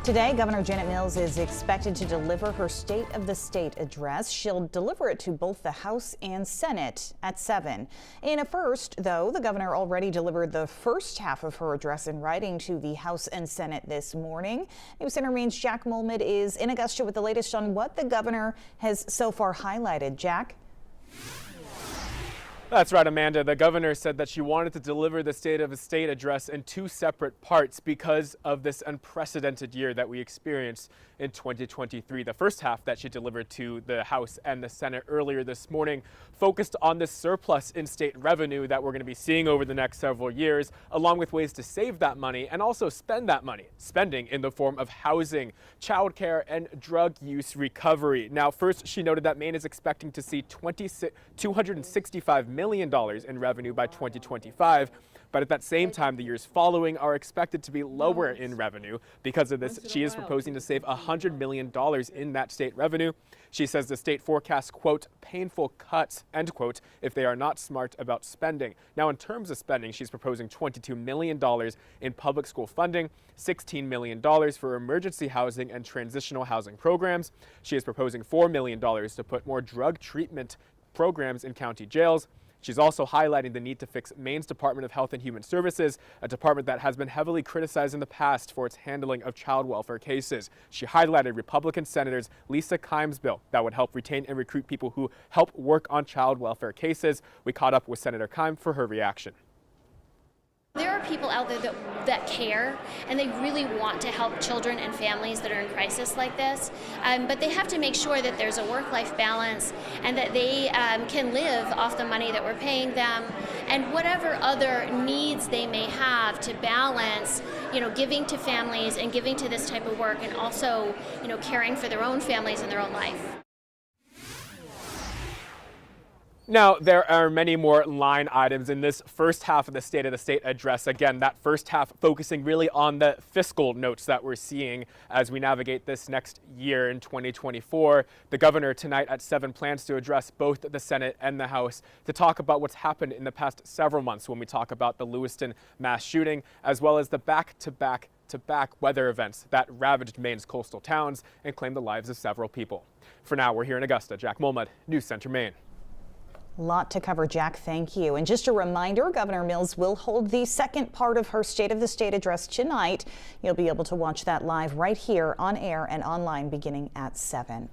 Today, Governor Janet Mills is expected to deliver her State of the State address. She'll deliver it to both the House and Senate at 7. In a first, though, the governor already delivered the first half of her address in writing to the House and Senate this morning. News Center Maine's Jack Molmud is in Augusta with the latest on what the governor has so far highlighted. Jack? That's right, Amanda. The governor said that she wanted to deliver the State of the State address in two separate parts because of this unprecedented year that we experienced in 2023. The first half that she delivered to the House and the Senate earlier this morning focused on the surplus in state revenue that we're going to be seeing over the next several years, along with ways to save that money and also spend that money, spending in the form of housing, childcare, and drug use recovery. Now, first, she noted that Maine is expecting to see $265 million in revenue by 2025. But at that same time, the years following are expected to be lower in revenue. Because of this, she is proposing to save $100 million in that state revenue. She says the state forecasts, quote, painful cuts, end quote, if they are not smart about spending. Now, in terms of spending, she's proposing $22 million in public school funding, $16 million for emergency housing and transitional housing programs. She is proposing $4 million to put more drug treatment programs in county jails. She's also highlighting the need to fix Maine's Department of Health and Human Services, a department that has been heavily criticized in the past for its handling of child welfare cases. She highlighted Republican Senators Lisa Kime's bill that would help retain and recruit people who help work on child welfare cases. We caught up with Senator Kime for her reaction. There are people out there that care, and they really want to help children and families that are in crisis like this, but they have to make sure that there's a work-life balance and that they can live off the money that we're paying them, and whatever other needs they may have to balance, giving to families and giving to this type of work, and also, caring for their own families and their own life. Now, there are many more line items in this first half of the State of the State address. Again, that first half focusing really on the fiscal notes that we're seeing as we navigate this next year in 2024. The governor tonight at 7 plans to address both the Senate and the House to talk about what's happened in the past several months when we talk about the Lewiston mass shooting, as well as the back-to-back weather events that ravaged Maine's coastal towns and claimed the lives of several people. For now, we're here in Augusta. Jack Molmud, News Center, Maine. Lot to cover, Jack. Thank you. And just a reminder, Governor Mills will hold the second part of her State of the State address tonight. You'll be able to watch that live right here on air and online beginning at 7.